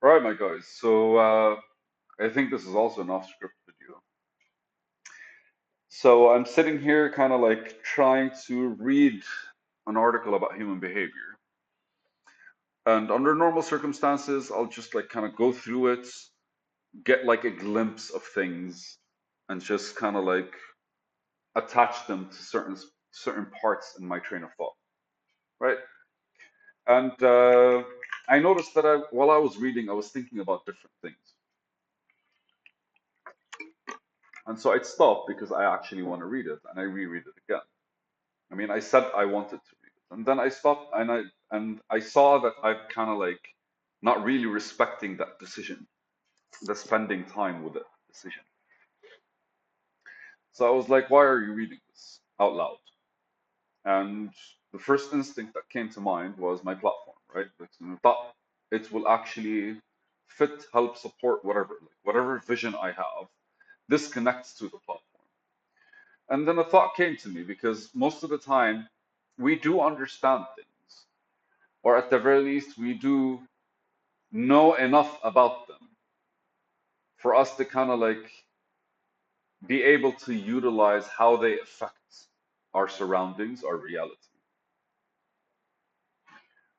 All right, my guys. So I think this is also an off-script video. So I'm sitting here kind of like trying to read an article about human behavior. And under normal circumstances, I'll just like kind of go through it, get like a glimpse of things, and just kind of like attach them to certain parts in my train of thought, right? And I noticed that while I was reading, I was thinking about different things. And so I'd stop because I actually want to read it, and I reread it again. I mean, I said I wanted to read it, and then I stopped, and I saw that I'm kind of like not really respecting that decision, the spending time with the decision. So I was like, why are you reading this out loud? And the first instinct that came to mind was my platform, right? Because I thought it will actually fit, help support whatever vision I have. This connects to the platform. And then a thought came to me because most of the time we do understand things, or at the very least, we do know enough about them for us to kind of like be able to utilize how they affect our surroundings, our reality.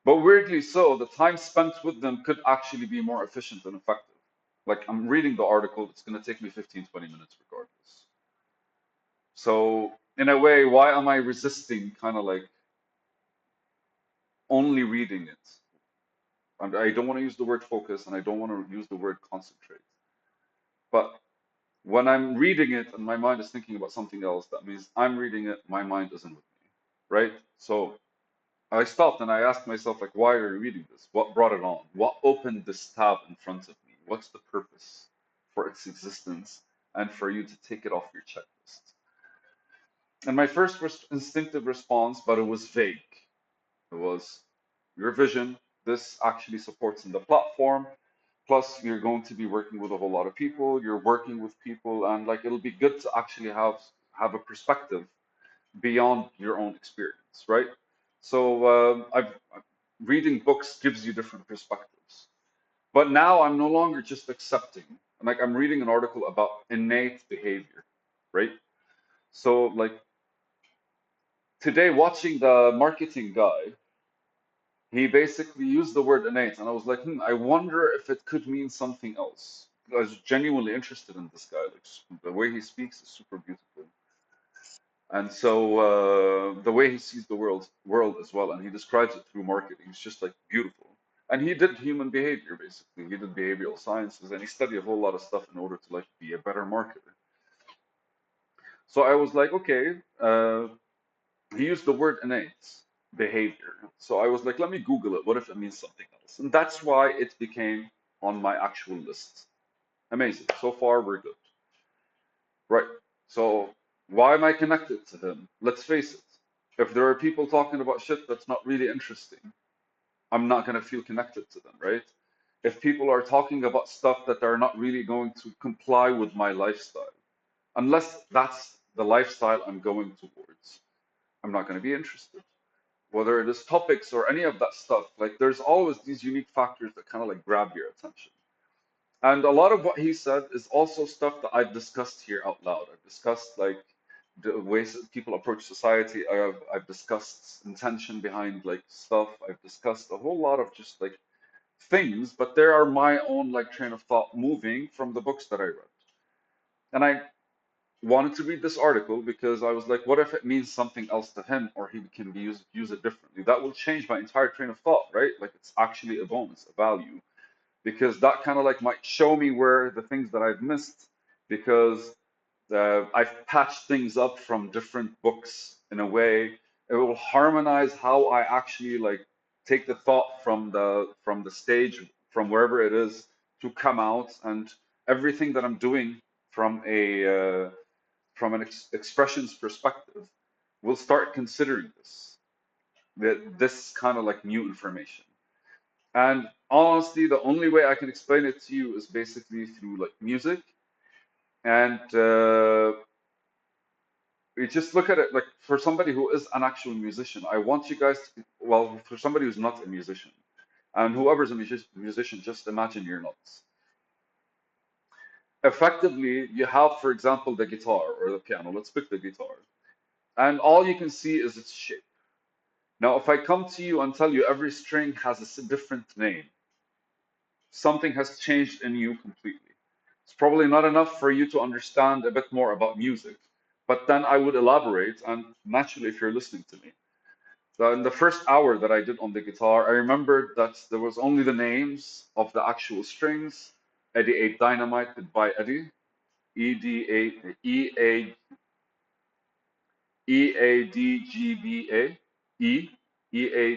But weirdly so, the time spent with them could actually be more efficient and effective. Like I'm reading the article, it's going to take me 15, 20 minutes regardless. So, in a way, why am I resisting kind of like only reading it? I don't want to use the word focus and I don't want to use the word concentrate. But when I'm reading it and my mind is thinking about something else, that means I'm reading it, my mind isn't with me, right? So I stopped and I asked myself, like, why are you reading this? What brought it on? What opened this tab in front of me? What's the purpose for its existence and for you to take it off your checklist? And my first instinctive response, but it was vague. It was your vision. This actually supports in the platform. Plus, you're going to be working with a whole lot of people. You're working with people, and like it'll be good to actually have a perspective beyond your own experience, right? So reading books gives you different perspectives. But now I'm no longer just accepting. Like I'm reading an article about innate behavior, right? So like today, watching the marketing guy, he basically used the word innate, and I was like, I wonder if it could mean something else. I was genuinely interested in this guy. Like the way he speaks is super beautiful. And so the way he sees the world as well, and he describes it through marketing, it's just like beautiful. And he did human behavior basically. He did behavioral sciences, and he studied a whole lot of stuff in order to like be a better marketer. So I was like, okay, he used the word innate behavior. So I was like, let me Google it. What if it means something else? And that's why it became on my actual list. Amazing. So far, we're good. Right. So why am I connected to him? Let's face it. If there are people talking about shit that's not really interesting, I'm not going to feel connected to them, right? If people are talking about stuff that are not really going to comply with my lifestyle, unless that's the lifestyle I'm going towards, I'm not going to be interested. Whether it is topics or any of that stuff, like there's always these unique factors that kind of like grab your attention. And a lot of what he said is also stuff that I've discussed here out loud. I've discussed like the ways that people approach society. I've discussed intention behind like stuff. I've discussed a whole lot of just like things, but there are my own like train of thought moving from the books that I read. And I wanted to read this article because I was like, what if it means something else to him or he can use it differently? That will change my entire train of thought, right? Like it's actually a bonus, a value because that kind of like might show me where the things that I've missed because I've patched things up from different books in a way. It will harmonize how I actually like take the thought from the stage from wherever it is to come out and everything that I'm doing from a from an expressions perspective will start considering this kind of like new information. And honestly, the only way I can explain it to you is basically through like music. And you just look at it like for somebody who is an actual musician, I want you guys to, well, for somebody who's not a musician, And whoever's a musician, just imagine you're nuts. Effectively, you have, for example, the guitar or the piano. Let's pick the guitar. And all you can see is its shape. Now, if I come to you and tell you every string has a different name, something has changed in you completely. It's probably not enough for you to understand a bit more about music, but then I would elaborate, and naturally, if you're listening to me. So in the first hour that I did on the guitar, I remembered that there was only the names of the actual strings. Eddie 8 Dynamite by Eddie, EADGBA, EADGBE.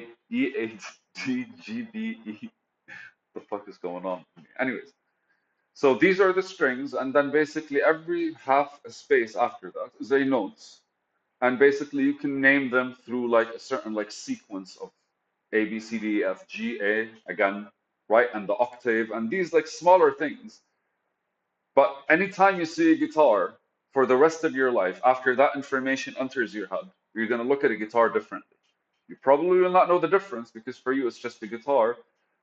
The fuck is going on? Anyways, so these are the strings, and then basically every half a space after that is a note, and basically you can name them through like a certain like sequence of A, B, C, D, E, F, G, A again, right? And the octave, and these like smaller things. But anytime you see a guitar for the rest of your life, after that information enters your head, you're going to look at a guitar differently. You probably will not know the difference because for you it's just a guitar,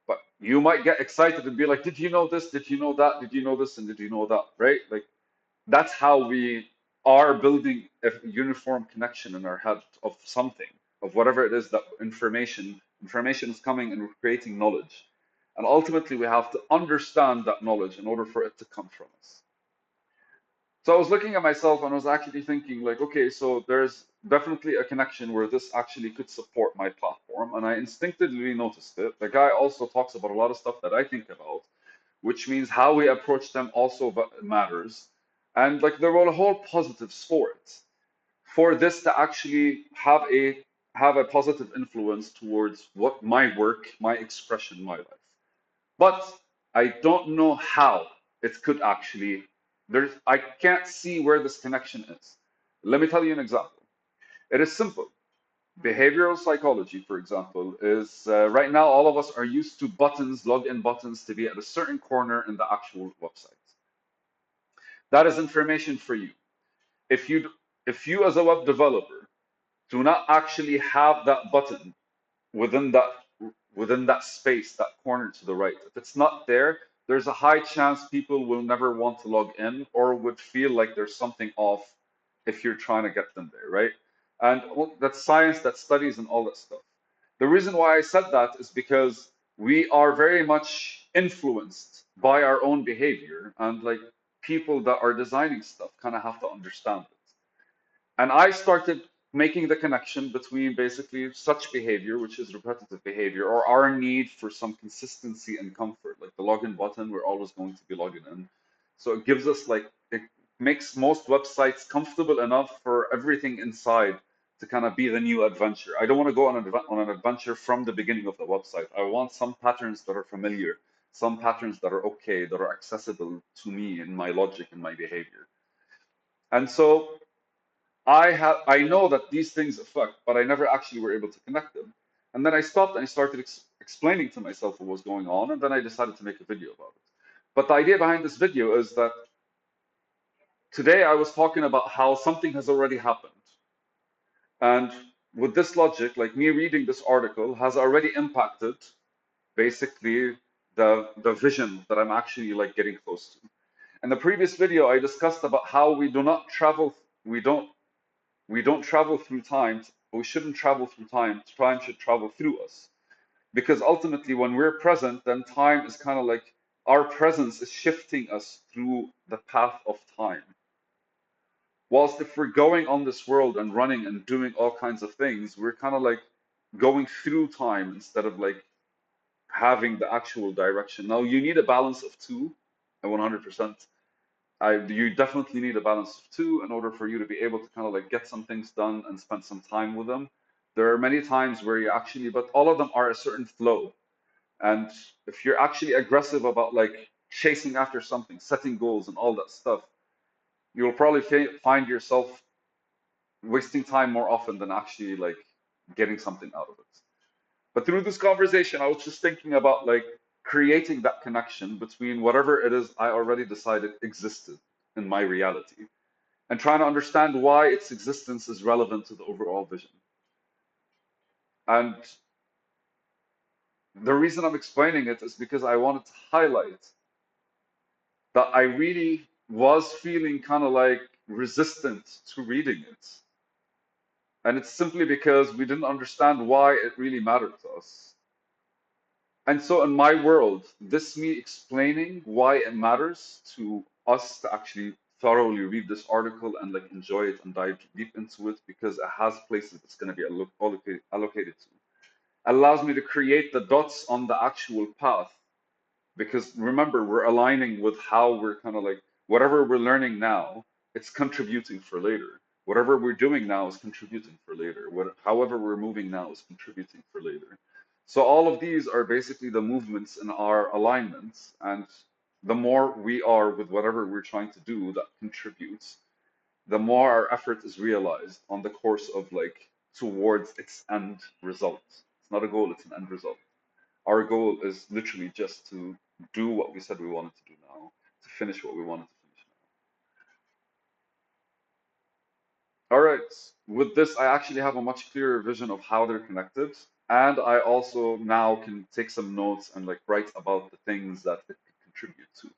but you might get excited and be like, did you know this? Did you know that? Did you know this? And did you know that? Right? Like that's how we are building a uniform connection in our head of something, of whatever it is that information is coming and we're creating knowledge. And ultimately, we have to understand that knowledge in order for it to come from us. So I was looking at myself and I was actually thinking, like, okay, so there's definitely a connection where this actually could support my platform. And I instinctively noticed it. The guy also talks about a lot of stuff that I think about, which means how we approach them also matters. And like there were a whole positives for it, for this to actually have a positive influence towards what my work, my expression, my life. But I don't know how it could actually, I can't see where this connection is. Let me tell you an example. It is simple. Behavioral psychology, for example, is right now all of us are used to buttons, login buttons to be at a certain corner in the actual website. That is information for you. If you if you as a web developer do not actually have that button within that within that space, that corner to the right. If it's not there, there's a high chance people will never want to log in or would feel like there's something off if you're trying to get them there, right? And well, that's science, that's studies, and all that stuff. The reason why I said that is because we are very much influenced by our own behavior, and like people that are designing stuff kind of have to understand it. And I started making the connection between basically such behavior, which is repetitive behavior, or our need for some consistency and comfort. Like the login button, we're always going to be logging in. So it gives us like, it makes most websites comfortable enough for everything inside to kind of be the new adventure. I don't want to go on an adventure from the beginning of the website. I want some patterns that are familiar, some patterns that are okay, that are accessible to me and my logic and my behavior. And so I know that these things affect, but I never actually were able to connect them. And then I stopped and I started explaining to myself what was going on, and then I decided to make a video about it. But the idea behind this video is that today I was talking about how something has already happened. And with this logic, like me reading this article has already impacted basically the vision that I'm actually like getting close to. In the previous video, I discussed about how we do not travel, we don't we don't travel through time, we shouldn't travel through time. Time should travel through us. Because ultimately, when we're present, then time is kind of like our presence is shifting us through the path of time. Whilst if we're going on this world and running and doing all kinds of things, we're kind of like going through time instead of like having the actual direction. Now, you need a balance of two, 100%. You definitely need a balance of two in order for you to be able to kind of like get some things done and spend some time with them. There are many times where you actually, but all of them are a certain flow. And if you're actually aggressive about like chasing after something, setting goals and all that stuff, you'll probably find yourself wasting time more often than actually like getting something out of it. But through this conversation, I was just thinking about like creating that connection between whatever it is I already decided existed in my reality and trying to understand why its existence is relevant to the overall vision. And The reason I'm explaining it is because I wanted to highlight that I really was feeling kind of like resistant to reading it. And it's simply because we didn't understand why it really mattered to us. And so in my world, this me explaining why it matters to us to actually thoroughly read this article and like enjoy it and dive deep into it because it has places it's going to be allocated to, allows me to create the dots on the actual path. Because remember, we're aligning with how we're kind of like whatever we're learning now, it's contributing for later. Whatever we're doing now is contributing for later. However we're moving now is contributing for later. So all of these are basically the movements in our alignments, and the more we are with whatever we're trying to do that contributes, the more our effort is realized on the course of like towards its end result. It's not a goal, it's an end result. Our goal is literally just to do what we said we wanted to do now, to finish what we wanted to finish now. All right, with this, I actually have a much clearer vision of how they're connected. And I also now can take some notes and like write about the things that it could contribute to.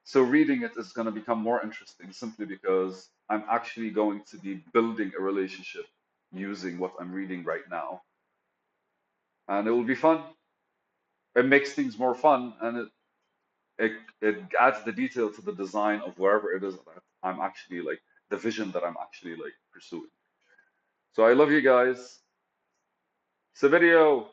So reading it is going to become more interesting simply because I'm actually going to be building a relationship using what I'm reading right now. And it will be fun. It makes things more fun and it adds the detail to the design of wherever it is that I'm actually like the vision that I'm actually like pursuing. So I love you guys. It's a video.